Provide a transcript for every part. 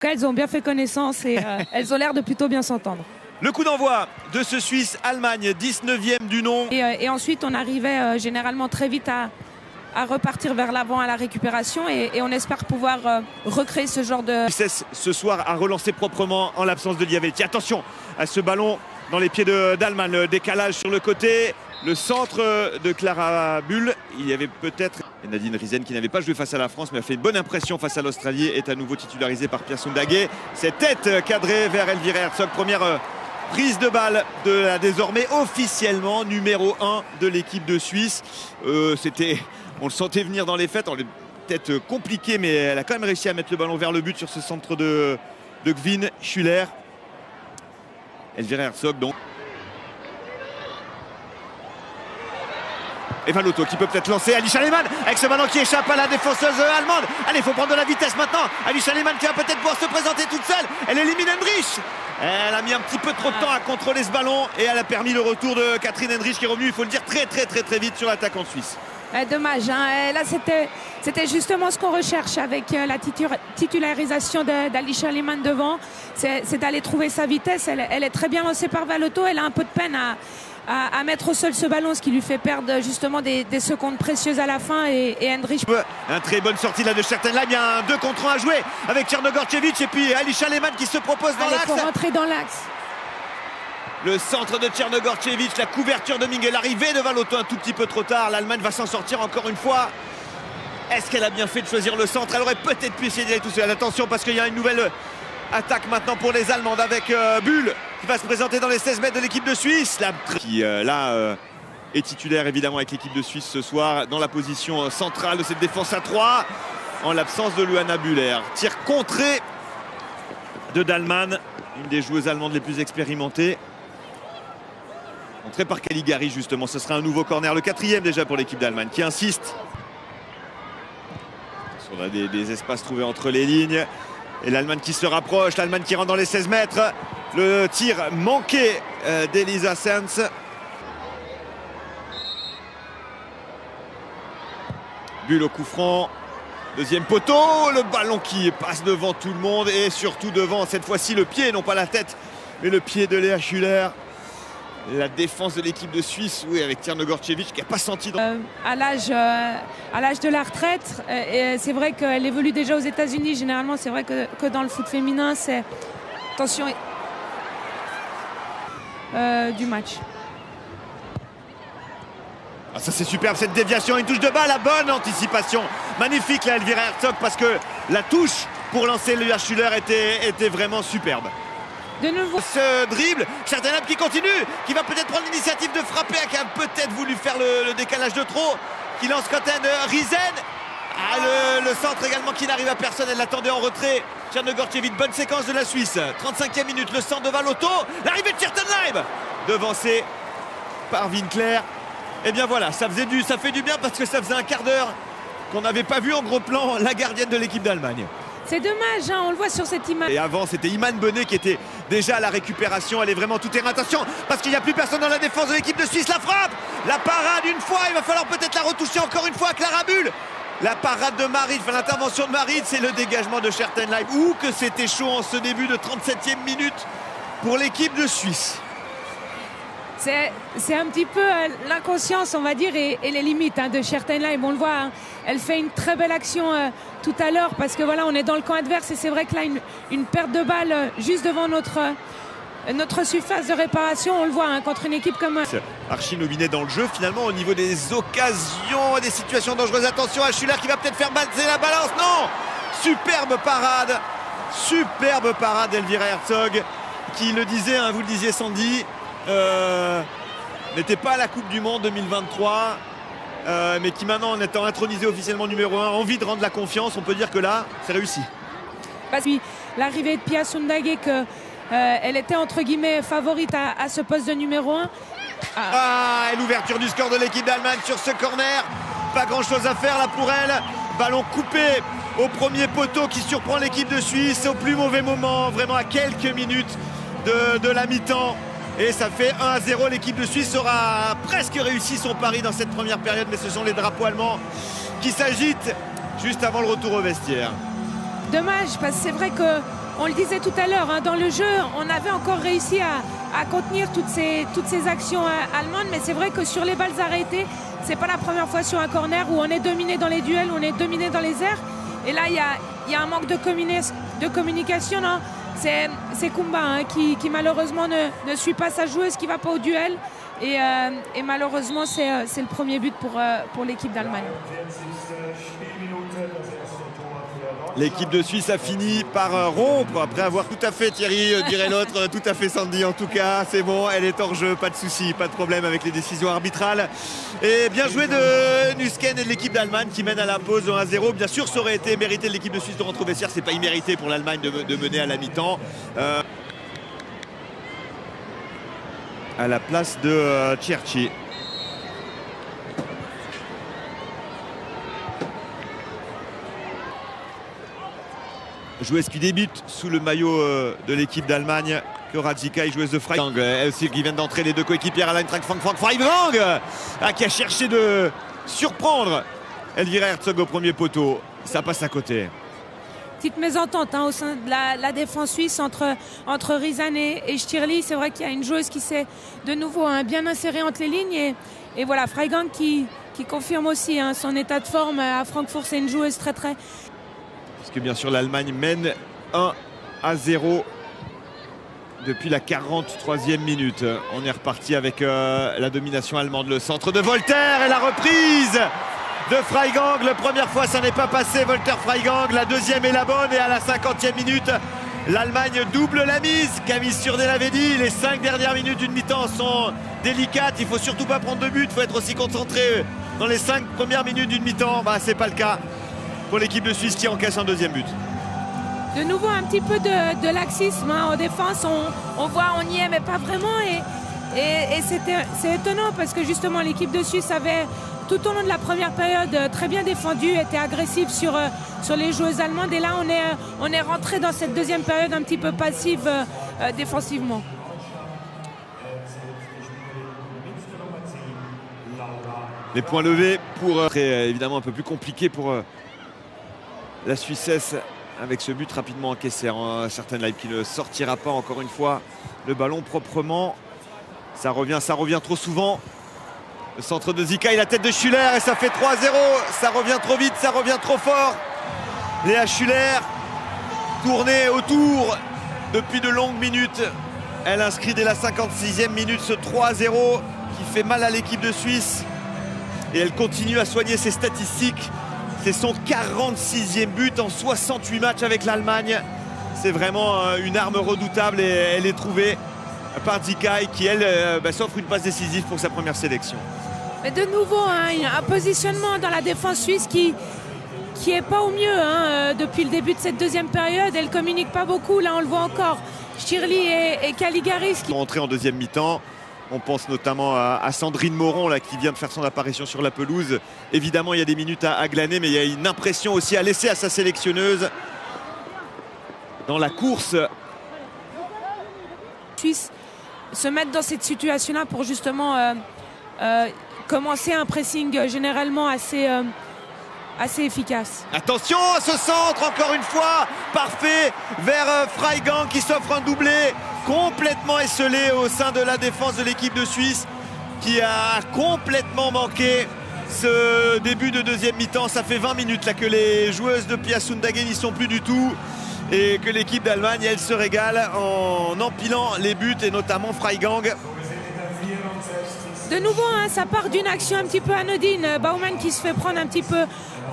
cas, elles ont bien fait connaissance et elles ont l'air de plutôt bien s'entendre. Le coup d'envoi de ce Suisse-Allemagne, 19e du nom. Et ensuite, on arrivait généralement très vite à repartir vers l'avant à la récupération et on espère pouvoir recréer ce genre de... Ce soir à relancer proprement en l'absence de Diavelti. Attention à ce ballon dans les pieds d'Allemagne. Le décalage sur le côté. Le centre de Clara Bull, il y avait peut-être Nadine Riesen qui n'avait pas joué face à la France mais a fait une bonne impression face à l'Australie, est à nouveau titularisée par Pia Sundhage. Cette tête cadrée vers Elvira Herzog, première prise de balle de la désormais officiellement numéro 1 de l'équipe de Suisse. On le sentait venir dans les fêtes, on peut-être compliqué mais elle a quand même réussi à mettre le ballon vers le but sur ce centre de Gvin Schuller. Elvira Herzog donc. Et Valotto qui peut peut-être lancer Alisha Lehmann avec ce ballon qui échappe à la défenseuse allemande. Allez, il faut prendre de la vitesse maintenant. Alisha Lehmann qui va peut-être pouvoir se présenter toute seule. Elle élimine Hendrich. Elle a mis un petit peu trop de temps à contrôler ce ballon et elle a permis le retour de Catherine Hendrich qui est revenue, il faut le dire, très vite sur l'attaquant suisse. Dommage, hein. Là c'était justement ce qu'on recherche avec la titularisation d'Alisha Lehmann devant. C'est d'aller trouver sa vitesse. Elle est très bien lancée par Valotto. Elle a un peu de peine à mettre au sol ce ballon, ce qui lui fait perdre justement des secondes précieuses à la fin et Hendrich. Un très bonne sortie là de Schertenheim. Il y a un 2 contre 1 à jouer avec Tchernogorchevich et puis Alisha Lehmann qui se propose dans l'axe. Il faut rentrer dans l'axe. Le centre de Tchernogorchevich, la couverture de Mingel, l'arrivée de Valotto un tout petit peu trop tard. L'Allemagne va s'en sortir encore une fois. Est-ce qu'elle a bien fait de choisir le centre? Elle aurait peut-être pu essayer d'aller tout seul. Attention parce qu'il y a une nouvelle attaque maintenant pour les Allemandes avec Bull qui va se présenter dans les 16 mètres de l'équipe de Suisse. Qui est titulaire évidemment avec l'équipe de Suisse ce soir dans la position centrale de cette défense à 3 en l'absence de Luana Bühler. Tir contré de Dahlmann, une des joueuses allemandes les plus expérimentées. Contré par Caligari justement, ce sera un nouveau corner, le 4e déjà pour l'équipe d'Allemagne qui insiste. On a des espaces trouvés entre les lignes. Et l'Allemagne qui se rapproche, l'Allemagne qui rentre dans les 16 mètres. Le tir manqué d'Elisa Sands. Bull au coup franc. Deuxième poteau, le ballon qui passe devant tout le monde et surtout devant cette fois-ci le pied, non pas la tête, mais le pied de Léa Schuller. La défense de l'équipe de Suisse, oui, avec Tchernogorchevich qui n'a pas senti. À l'âge de la retraite, c'est vrai qu'elle évolue déjà aux États-Unis. Généralement, c'est vrai que dans le foot féminin, c'est attention du match. Ah, ça c'est superbe cette déviation, une touche de balle, la bonne anticipation. Magnifique là Elvira Herzog parce que la touche pour lancer Léa Schuller était vraiment superbe. De nouveau ce dribble, Schertenheim qui continue, qui va peut-être prendre l'initiative de frapper, qui a peut-être voulu faire le décalage de trop, qui lance Catherine Riesen. Le centre également qui n'arrive à personne, elle l'attendait en retrait. Tchernogorchevich, bonne séquence de la Suisse. 35e minute, le centre de Valotto, l'arrivée de Schertenheim, devancé par Winkler. Et bien voilà, ça fait du bien parce que ça faisait un quart d'heure qu'on n'avait pas vu en gros plan la gardienne de l'équipe d'Allemagne. C'est dommage, hein, on le voit sur cette image. Et avant, c'était Iman Benet qui était déjà à la récupération. Elle est vraiment tout terrain. Attention, parce qu'il n'y a plus personne dans la défense de l'équipe de Suisse. La frappe, la parade une fois. Il va falloir peut-être la retoucher encore une fois à Clara Bull. La parade de Marit, enfin l'intervention de Marit, c'est le dégagement de Schertenheim. Ouh, que c'était chaud en ce début de 37e minute pour l'équipe de Suisse. C'est un petit peu l'inconscience, on va dire, et les limites de Schertenheim. On le voit, hein, elle fait une très belle action tout à l'heure parce que voilà, on est dans le camp adverse et c'est vrai que là, une perte de balle juste devant notre surface de réparation, on le voit hein, contre une équipe comme... Archie Novinet dans le jeu finalement au niveau des occasions, des situations dangereuses. Attention à Schuller qui va peut-être faire balancer la balance. Non, superbe parade d'Elvira Herzog qui le disait, hein, vous le disiez Sandy, n'était pas à la Coupe du Monde 2023 mais qui maintenant en étant intronisé officiellement numéro 1 a envie de rendre la confiance. On peut dire que là c'est réussi. Parce que l'arrivée de Pia Sundhage elle était entre guillemets favorite à ce poste de numéro 1. Et l'ouverture du score de l'équipe d'Allemagne sur ce corner. Pas grand chose à faire là pour elle. Ballon coupé au premier poteau qui surprend l'équipe de Suisse au plus mauvais moment, vraiment à quelques minutes de la mi-temps. Et ça fait 1-0. L'équipe de Suisse aura presque réussi son pari dans cette première période, mais ce sont les drapeaux allemands qui s'agitent juste avant le retour au vestiaire. Dommage, parce que c'est vrai que on le disait tout à l'heure, hein, dans le jeu, on avait encore réussi à contenir toutes ces actions allemandes, mais c'est vrai que sur les balles arrêtées, c'est pas la première fois sur un corner où on est dominé dans les duels, on est dominé dans les airs. Et là, il y a un manque de communication. C'est Kumba hein, qui malheureusement ne suit pas sa joueuse, qui ne va pas au duel. Et malheureusement, c'est le premier but pour l'équipe d'Allemagne. L'équipe de Suisse a fini par rompre après avoir tout à fait, Thierry, dirait l'autre, tout à fait Sandy en tout cas. C'est bon, elle est hors jeu, pas de souci, pas de problème avec les décisions arbitrales. Et bien joué de Nusken et de l'équipe d'Allemagne qui mène à la pause 1-0. Bien sûr, ça aurait été mérité de l'équipe de Suisse de rentrer au vestiaire. C'est pas immérité pour l'Allemagne de mener à la mi-temps. À la place de Cherchi. Joueuse qui débute sous le maillot de l'équipe d'Allemagne, Cora Zickai, joueuse de Freigang. Elle aussi qui vient d'entrer, les deux coéquipières à l'Eintracht Francfort. Freigang qui a cherché de surprendre Elvira Herzog au premier poteau. Ça passe à côté. Petite mésentente hein, au sein de la défense suisse entre Rizan et Stirli. C'est vrai qu'il y a une joueuse qui s'est de nouveau hein, bien insérée entre les lignes. Et voilà, Freigang qui confirme aussi hein, son état de forme à Francfort. C'est une joueuse très parce que bien sûr l'Allemagne mène 1-0 depuis la 43e minute. On est reparti avec la domination allemande. Le centre de Volter et la reprise de Freigang. La première fois ça n'est pas passé, Volter Freigang. La deuxième est la bonne et à la 50e minute l'Allemagne double la mise. Camille Surdet l'avait dit, les 5 dernières minutes d'une mi-temps sont délicates. Il ne faut surtout pas prendre de but, il faut être aussi concentré dans les 5 premières minutes d'une mi-temps. C'est pas le cas pour l'équipe de Suisse qui encaisse un deuxième but. De nouveau un petit peu de laxisme hein, en défense, on voit, on y est mais pas vraiment et c'est étonnant parce que justement l'équipe de Suisse avait tout au long de la première période très bien défendu, était agressive sur les joueuses allemandes et là on est rentré dans cette deuxième période un petit peu passive défensivement. Les points levés pour évidemment un peu plus compliqué pour la Suissesse avec ce but rapidement encaissé en certaines lives qui ne sortira pas encore une fois le ballon proprement. Ça revient trop souvent. Le centre de Zickai, la tête de Schuller et ça fait 3-0. Ça revient trop vite, ça revient trop fort. Léa Schuller tournée autour depuis de longues minutes. Elle inscrit dès la 56e minute ce 3-0 qui fait mal à l'équipe de Suisse. Et elle continue à soigner ses statistiques. C'est son 46e but en 68 matchs avec l'Allemagne. C'est vraiment une arme redoutable et elle est trouvée par Zickai qui, elle, s'offre une passe décisive pour sa première sélection. Mais de nouveau, hein, un positionnement dans la défense suisse qui est pas au mieux hein, depuis le début de cette deuxième période. Elle communique pas beaucoup, là on le voit encore. Stirli et Caligaris qui sont entrés en deuxième mi-temps. On pense notamment à Sandrine Moron là, qui vient de faire son apparition sur la pelouse. Évidemment, il y a des minutes à glaner, mais il y a une impression aussi à laisser à sa sélectionneuse dans la course. Suisse se mettre dans cette situation-là pour justement commencer un pressing généralement assez efficace. Attention à ce centre, encore une fois, parfait vers Freigang qui s'offre un doublé complètement esselé au sein de la défense de l'équipe de Suisse qui a complètement manqué ce début de deuxième mi-temps. Ça fait 20 minutes là que les joueuses de Pia Sundhage n'y sont plus du tout et que l'équipe d'Allemagne, elle se régale en empilant les buts et notamment Freigang. De nouveau, hein, ça part d'une action un petit peu anodine. Baumann qui se fait prendre un petit peu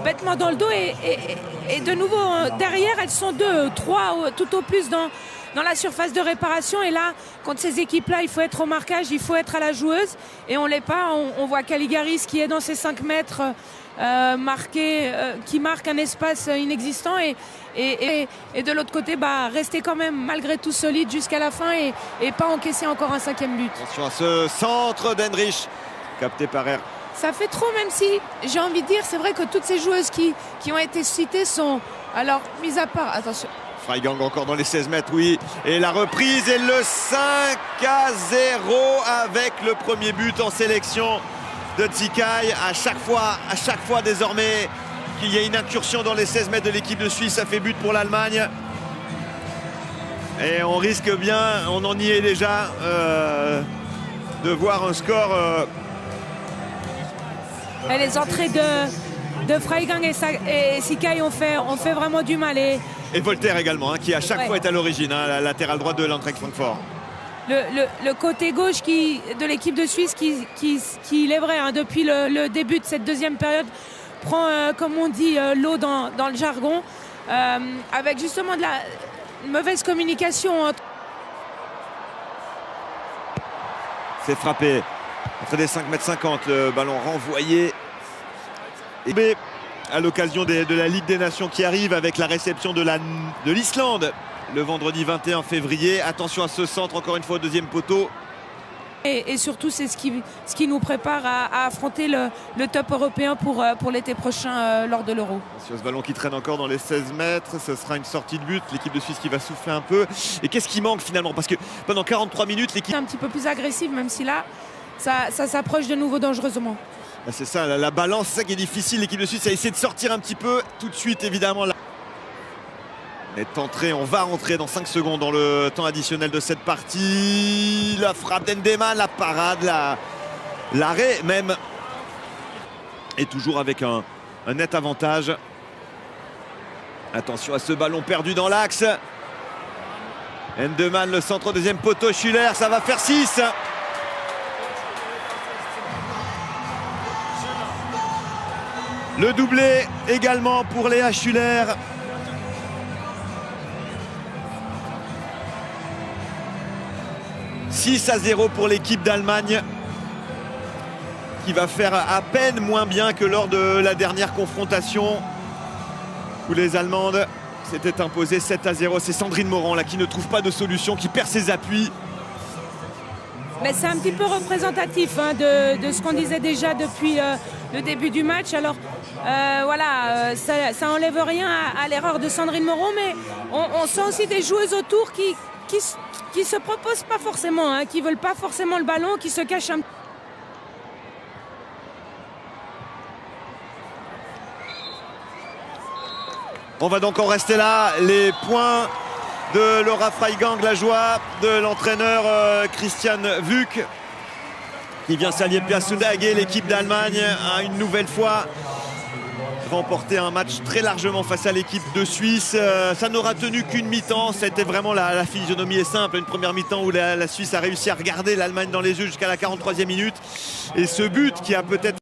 bêtement dans le dos et de nouveau, derrière, elles sont 2, 3 tout au plus dans la surface de réparation. Et là, contre ces équipes-là, il faut être au marquage, il faut être à la joueuse. Et on ne l'est pas. On voit Caligaris qui est dans ses 5 mètres qui marque un espace inexistant. Et de l'autre côté, rester quand même malgré tout solide jusqu'à la fin et pas encaisser encore un 5e but. Attention à ce centre d'Hendrich, capté par R. Ça fait trop, même si j'ai envie de dire, c'est vrai que toutes ces joueuses qui ont été citées sont, alors, mises à part, attention. Freigang encore dans les 16 mètres, oui. Et la reprise et le 5-0 avec le premier but en sélection de Zickai. À chaque fois désormais qu'il y a une incursion dans les 16 mètres de l'équipe de Suisse, ça fait but pour l'Allemagne. Et on risque bien, on en y est déjà, de voir un score. Et les entrées de Freigang et Sikai ont fait vraiment du mal. Et Voltaire également, hein, qui à chaque fois est à l'origine, hein, la latérale droite de l'Eintracht Francfort. Le côté gauche de l'équipe de Suisse qui il est vrai, hein, depuis le début de cette deuxième période, prend, comme on dit, l'eau dans le jargon, avec justement de la mauvaise communication entre... C'est frappé entre des 5,50 m, le ballon renvoyé. Et à l'occasion de la Ligue des Nations qui arrive avec la réception de l'Islande le vendredi 21 février. Attention à ce centre encore une fois au deuxième poteau. Et surtout c'est ce qui nous prépare à affronter le top européen pour l'été prochain lors de l'Euro. Sur ce ballon qui traîne encore dans les 16 mètres, ce sera une sortie de but. L'équipe de Suisse qui va souffler un peu. Et qu'est-ce qui manque finalement? Parce que pendant 43 minutes, l'équipe... un petit peu plus agressive, même si là, ça s'approche de nouveau dangereusement. C'est ça, la balance, c'est ça qui est difficile. L'équipe de Suisse a essayé de sortir un petit peu. Tout de suite, évidemment, là. On va rentrer dans 5 secondes dans le temps additionnel de cette partie. La frappe d'Endemann, la parade, l'arrêt même. Et toujours avec un net avantage. Attention à ce ballon perdu dans l'axe. Endemann, le centre, deuxième poteau, Schuller, ça va faire 6. Le doublé également pour Léa Schuller. « 6-0 pour l'équipe d'Allemagne qui va faire à peine moins bien que lors de la dernière confrontation où les Allemandes s'étaient imposées 7-0. C'est Sandrine Morand là qui ne trouve pas de solution, qui perd ses appuis. Mais c'est un petit peu représentatif, hein, de ce qu'on disait déjà depuis le début du match. Alors voilà, ça enlève rien à l'erreur de Sandrine Morand, mais on sent aussi des joueuses autour qui se proposent pas forcément, hein, qui veulent pas forcément le ballon, qui se cachent un peu. On va donc en rester là. Les points de Laura Freigang, la joie de l'entraîneur Christian Vuck, qui vient s'allier de Piasundag, et l'équipe d'Allemagne a une nouvelle fois remporté un match très largement face à l'équipe de Suisse. Ça n'aura tenu qu'une mi-temps. C'était vraiment la physionomie est simple. Une première mi-temps où la Suisse a réussi à regarder l'Allemagne dans les yeux jusqu'à la 43e minute. Et ce but qui a peut-être